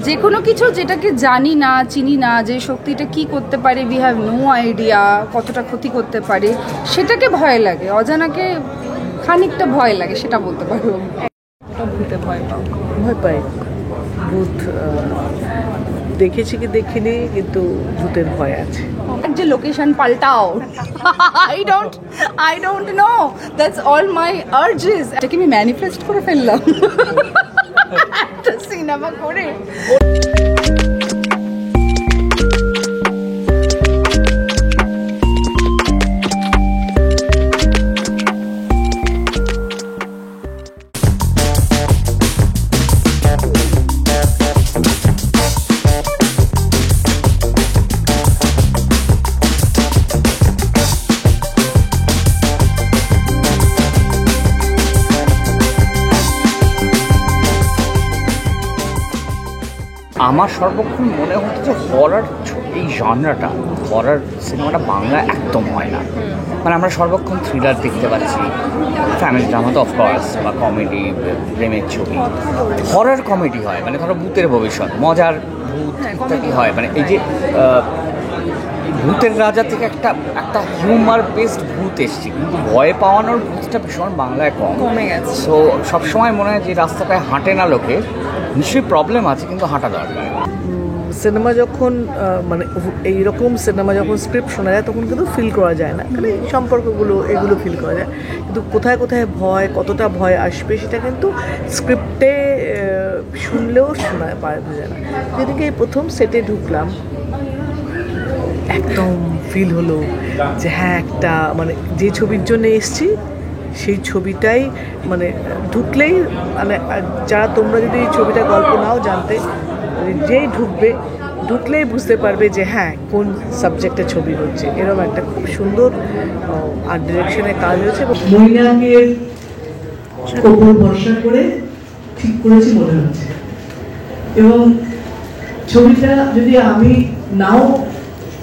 যে কোনো কিছু যেটাকে জানি না, চিনি না, যে শক্তিটা কি করতে পারে, উই হ্যাভ নো আইডিয়া, কতটা ক্ষতি করতে পারে, সেটাকে ভয় লাগে। অজানাকে খানিকটা ভয় লাগে, সেটা বলতে পারবো। ভূতে ভয় পাই। ভূত দেখেছি কি দেখিনি, কিন্তু ভূতের ভয় আছে। যে location পাল্টাও, I don't know, that's all my urges। এটাকে আমি ম্যানিফেস্ট করে ফেললাম একটা সিনেমা করে। আমার সর্বক্ষণ মনে হতো যে হরার এই জনরাটা, হরার সিনেমাটা বাংলা একদম হয় না। মানে আমরা সর্বক্ষণ থ্রিলার দেখতে পাচ্ছি, ফ্যামিলি ড্রামা তো অফকোর্স, বা কমেডি, প্রেমের ছবি। হরার কমেডি হয়, মানে ধরো ভূতের ভবিষ্যৎ, মজার ভূত ইত্যাদি হয়। মানে এই যে ভূতের রাজা থেকে একটা হিউমার বেসড ভূত এসছে, কিন্তু ভয় পাওয়ানোর ভূতটা ভীষণ বাংলায় কমে গেছে। সো সবসময় মনে হয় যে রাস্তাটায় হাঁটে না লোকে, নিশ্চয়ই প্রবলেম আছে, কিন্তু হাঁটা দরকার। সিনেমা যখন মানে এইরকম সিনেমা যখন স্ক্রিপ্ট শোনা যায় তখন কিন্তু ফিল করা যায় না, মানে সম্পর্কগুলো এগুলো ফিল করা যায়, কিন্তু কোথায় কোথায় ভয়, কতটা ভয় আসবে সেটা কিন্তু স্ক্রিপ্টে শুনলেও শোনা পাওয়া যায় না। যেদিকে প্রথম সেটে ঢুকলাম একদম ফিল হলো যে হ্যাঁ, একটা মানে যে ছবির জন্য এসছি সেই ছবিটাই, মানে ঢুকলেই, মানে যারা তোমরা যদি এই ছবিটা গল্প নাও জানতে, যেই ঢুকলেই বুঝতে পারবে যে হ্যাঁ কোন সাবজেক্টে ছবি হচ্ছে। এরকম একটা খুব সুন্দর আর্ট ডিরেকশনের কাজ হয়েছে। মহিলাকে ওপর ভরসা করে ঠিক করেছি মনে হচ্ছে, এবং ছবিটা যদি আমি নাও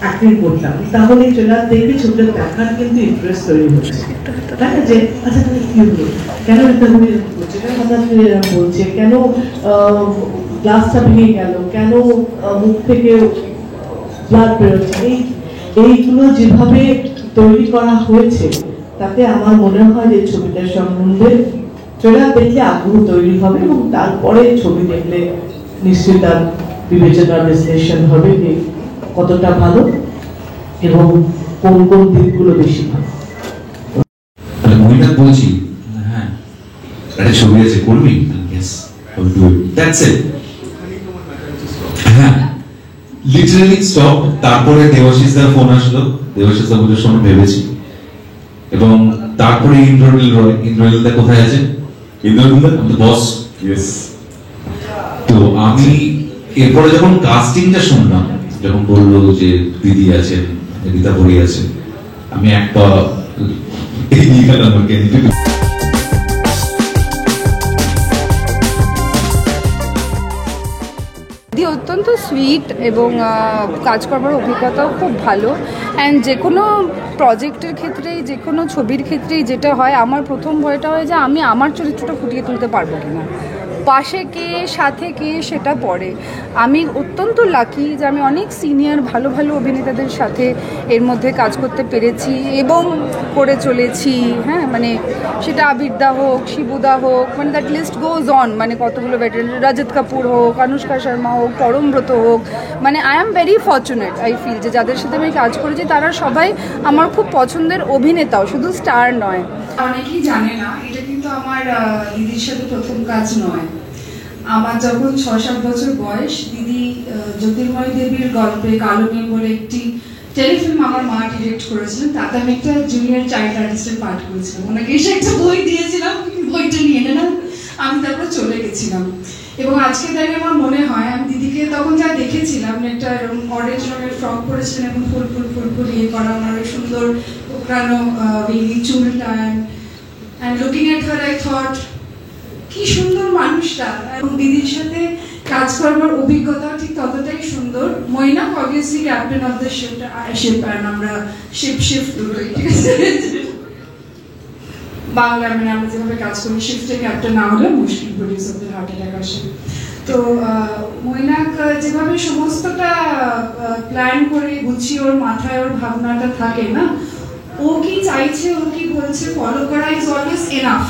অ্যাক্টিং করতাম তাহলে ট্রেলার দেখে ছবিটা দেখার কিন্তু ইন্টারেস্ট তৈরি হচ্ছে, তাই না? যে আচ্ছা তাহলে কি হলো, কেন এটা করছে, কেন কথা বলছে, কেন গ্লাসটা ভেঙে গেল, কেন মুখ থেকে ব্লাড বেরোচ্ছে, এইগুলো যেভাবে তৈরি করা হয়েছে তাতে আমার মনে হয় যে ছবিটার সম্বন্ধে ট্রেলার দেখলে আগ্রহ তৈরি হবে, এবং তারপরে ছবি দেখলে নিশ্চয়ই তার বিবেচনা বিশ্লেষণ হবে যে কতটা ভালো এবং কোন কোন দিকগুলো বেশি ভালো। মহিলা বলছি হ্যাঁ একটা ছবি আছে করবি, হ্যাঁ লিটারালি স্টপ। তারপরে দেবাশিসদার ফোন আসলো, দেবাশিসদা বলে শোনো ভেবেছি, এবং তারপরে ইন্দ্রনীলদা কোথায় আছে, ইন্দ্রনীলদা বস, ইয়েস। তো আমি এরপরে যখন কাস্টিংটা শুনলাম, যখন বললো যে দিদি আছেন, রীতা বড়ি আছে, আমি একটা এগিয়ে গেলাম আমাকে। অত্যন্ত সুইট এবং কাজ করবার অভিজ্ঞতাও খুব ভালো। অ্যান্ড যে কোনো প্রজেক্টের ক্ষেত্রেই, যে কোনো ছবির ক্ষেত্রেই যেটা হয়, আমার প্রথম ভয়টা হয় যে আমি আমার চরিত্রটা ফুটিয়ে তুলতে পারবো কিনা, পাশে কে সাথে কে সেটা পড়ে। আমি অত্যন্ত লাকি যে আমি অনেক সিনিয়র ভালো ভালো অভিনেতাদের সাথে এর মধ্যে কাজ করতে পেরেছি এবং করে চলেছি। হ্যাঁ, মানে সেটা আবিরদা হোক, শিবুদা হোক, মানে দ্যাট লিস্ট গোজ অন, মানে কতগুলো ভেটারেন, রজত কাপুর হোক, অনুষ্কা শর্মা হোক, পরমব্রত হোক, মানে I am very fortunate. I feel যে যাদের সাথে আমি কাজ করেছি তারা সবাই আমার খুব পছন্দের অভিনেতাও, শুধু স্টার নয়। অনেকেই জানে না, এটা কিন্তু আমার দিদির সাথে প্রথম কাজ নয়। আমার যখন 6-7 বছর বয়স, দিদি জ্যোতির্ময় দেবীর গল্পে কালো মেয়ে বলে একটি টেলিফিল্ম আমার মা ডিরেক্ট করেছিলেন, তাতে আমি একটা জুনিয়র চাইল্ড আর্টিস্টের পাঠ করেছিলাম। ওনাকে এসে একটা বই দিয়েছিলাম, বইটা নিয়ে না আমি তারপরে চলে গেছিলাম। এবং আজকে দাঁড়িয়ে আমার মনে হয় আমি দিদিকে তখন যা দেখেছিলাম, একটা অরেঞ্জ রঙের ফ্রক পরেছিলেন এবং ফুল ফুল ফুল ফুল ইয়ে করা, ওনার সুন্দর কোকড়ানো বেলি চুলটা, and looking at her I thought কি সুন্দর মানুষটা। এবং দিদির সাথে কাজ করবার অভিজ্ঞতা ঠিক ততটাই সুন্দর। Mainak obviously captain of the ship, and আমরা শিফট দুটোই, ঠিক আছে। বাংলা মানে আমরা যেভাবে কাজ করি, শিফটে ক্যাপ্টেন না হলে মুশকিল, প্রডিউসারদের হার্ট অ্যাটাক আসে। তো মৈনাক যেভাবে সমস্তটা প্ল্যান করে গুছিয়ে ওর মাথায় ওর ভাবনাটা থাকে না, ও কি চাইছে ও কি বলছে ফলো করা ইজ অলওয়েজ এনাফ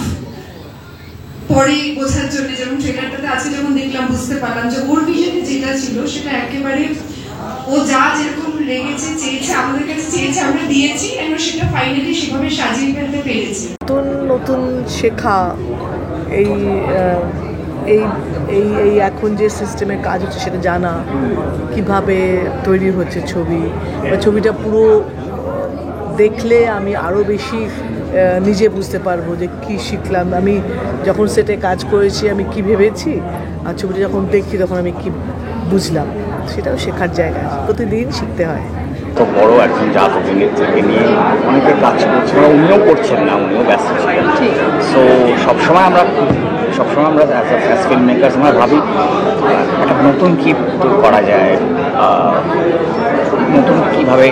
পরে বোঝার জন্য। যেমন ট্রেলারটাতে আজকে যখন দেখলাম বুঝতে পারলাম যে ওর ভিশনে যেটা ছিল সেটা একেবারে ও যা যেরকম লেগেছে চেয়েছে আমাদের কাছে চেয়েছে আমরা দিয়েছি, এবং সেটা ফাইনালি সেভাবে সাজিয়ে ফেলতে পেরেছি। নতুন নতুন শেখা, এই এই এই এই এখন যে সিস্টেমে কাজ হচ্ছে সেটা জানা, কিভাবে তৈরি হচ্ছে ছবি, বা ছবিটা পুরো দেখলে আমি আরও বেশি নিজে বুঝতে পারবো যে কী শিখলাম। আমি যখন সেটে কাজ করেছি আমি কি ভেবেছি, আর ছবিটা যখন দেখছি তখন আমি কি বুঝলাম, সেটাও শেখার জায়গা, প্রতিদিন শিখতে হয়। তো বড় একজন জাতক থেকে নিয়ে অনেকে কাজ করছেন, উনিও করছেন না, উনিও ব্যস্ত ছিলেন। সো সবসময় আমরা অ্যাজ ফিল্ম মেকার্স আমরা ভাবি একটা নতুন কী করা যায়, নতুন কীভাবে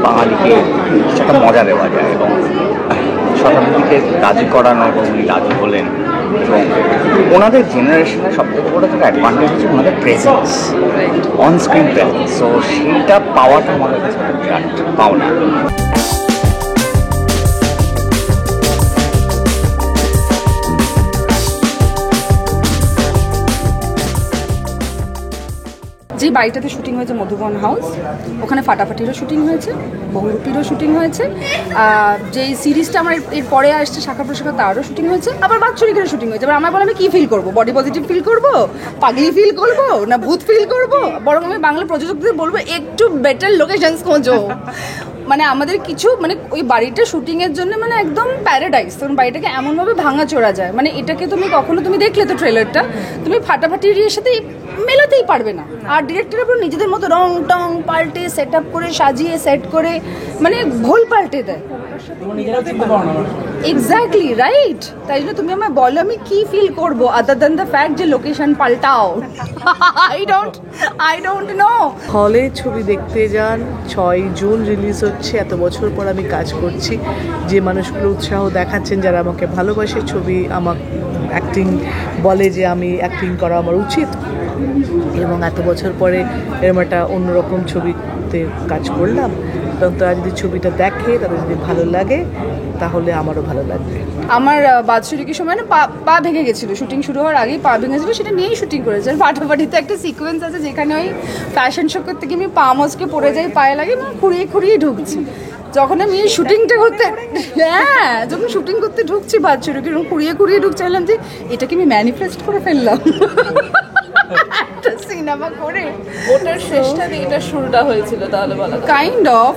বাঙালিকে একটা মজা দেওয়া যায়, এবং শতাব্দীকে রাজি করানো, এবং উনি রাজি হলেন। এবং ওনাদের জেনারেশনের সবথেকে বড় একটা অ্যাডভান্টেজ হচ্ছে ওনাদের presence, on screen presence. So সেইটা পাওয়াটা আমাদের কাছে একটা বিরাট পাওনা। যে বাড়িটাতে শুটিং হয়েছে মধুবন হাউস, ওখানে ফাটাফাটিরও শুটিং হয়েছে, বহুরূপীরও শুটিং হয়েছে, যে সিরিজটা আমার এর পরে আসছে শাখা প্রশাখা তারও শুটিং হয়েছে, আবার বাৎসরিকেরও শুটিং হয়েছে। এবার আমার বলে আমি কী ফিল করবো, বডি পজিটিভ ফিল করবো, পাগলি ফিল করবো, না ভূত ফিল করবো, বরং আমি বাংলা প্রযোজকদের বলবো একটু বেটার লোকেশনস খোঁজো। মানে আমাদের কিছু মানে ওই বাড়িটা শুটিংয়ের জন্য মানে একদম প্যারাডাইস, তখন বাড়িটাকে এমনভাবে ভাঙা চোরা যায়, মানে এটাকে তুমি কখনো তুমি দেখলে তো ট্রেলারটা, তুমি ফাটাফাটির সাথে মেলাতেই পারবে না। আর ডিরেক্টরের পুরো নিজেদের মতো রং টং পাল্টে সেট আপ করে সাজিয়ে সেট করে মানে ভোল পাল্টে দেয়। Exactly right. তাই জন্য তুমি আমায় বলো আমি কি ফিল করবো, আদার দ্যান দ্য ফ্যাক্ট যে লোকেশন পাল্টাও। I don't know. হলে ছবি দেখতে যান, 6 জুন রিলিজ হচ্ছে। এত বছর পর আমি কাজ করছি, যে মানুষগুলো উৎসাহ দেখাচ্ছেন, যারা আমাকে ভালোবাসে, ছবি আমার অ্যাক্টিং বলে যে আমি অ্যাক্টিং করা আমার উচিত, এবং এত বছর পরে এরকম একটা অন্যরকম ছবিতে কাজ করলাম, এবং তারা যদি ছবিটা দেখে, তাদের যদি ভালো লাগে, তাহলে আমারও ভালো লাগবে। আমার বাৎসরিকের সময় না পা ভেঙে গেছিলো, শুটিং শুরু হওয়ার আগেই পা ভেঙেছিলো, সেটা নিয়েই শুটিং করেছে। আর ফাটাফাটিতে একটা সিকোয়েন্স আছে যেখানে ওই ফ্যাশন শো করতে গিয়ে আমি পা মচকে পড়ে যাই, পায়ে লাগে, এবং খুঁড়িয়ে ঢুকছি। যখন আমি এই শুটিংটা করতে, হ্যাঁ যখন শুটিং করতে ঢুকছি বাৎসরিকের, এবং খুঁড়িয়ে ঢুকছি, বললাম যে এটাকে আমি ম্যানিফেস্ট করে ফেললাম একটা সিনেমা করে। ওটার শেষটা দিয়ে এটা শুরুটা হয়েছিল তাহলে বলা যায়। Kind of.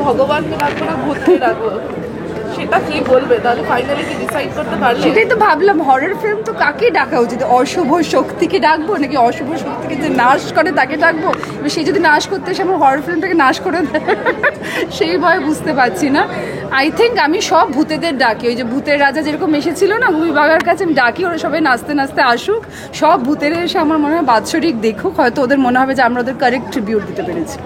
ভগবানকে ডাকবো না ভূতকে ডাকবো, সেটা কি বলবে? তাহলে ফাইনালি কি ডিসাইড করতে পারলে? সেটাই তো ভাবলাম, হরর ফিল্ম তো কাকে ডাকা উচিত? অশুভ শক্তিকে ডাকবো, নাকি অশুভ শক্তিকে যে নাশ করে তাকে ডাকবো? এবার সে যদি নাশ করতে এসে আমার হরর ফিল্মটাকে নাশ করে দেয়, সেই ভয় বুঝতে পারছি না। আই থিঙ্ক আমি সব ভূতেদের ডাকি, ওই যে ভূতের রাজা যেরকম এসেছিল না ভূমি বাগার কাছে, আমি ডাকি ওরা সবাই নাচতে নাচতে আসুক, সব ভূতের এসে আমার মনে হয় বাৎসরিক দেখুক, হয়তো ওদের মনে হবে যে আমরা ওদের কারেক্ট ট্রিবিউট দিতে পেরেছি।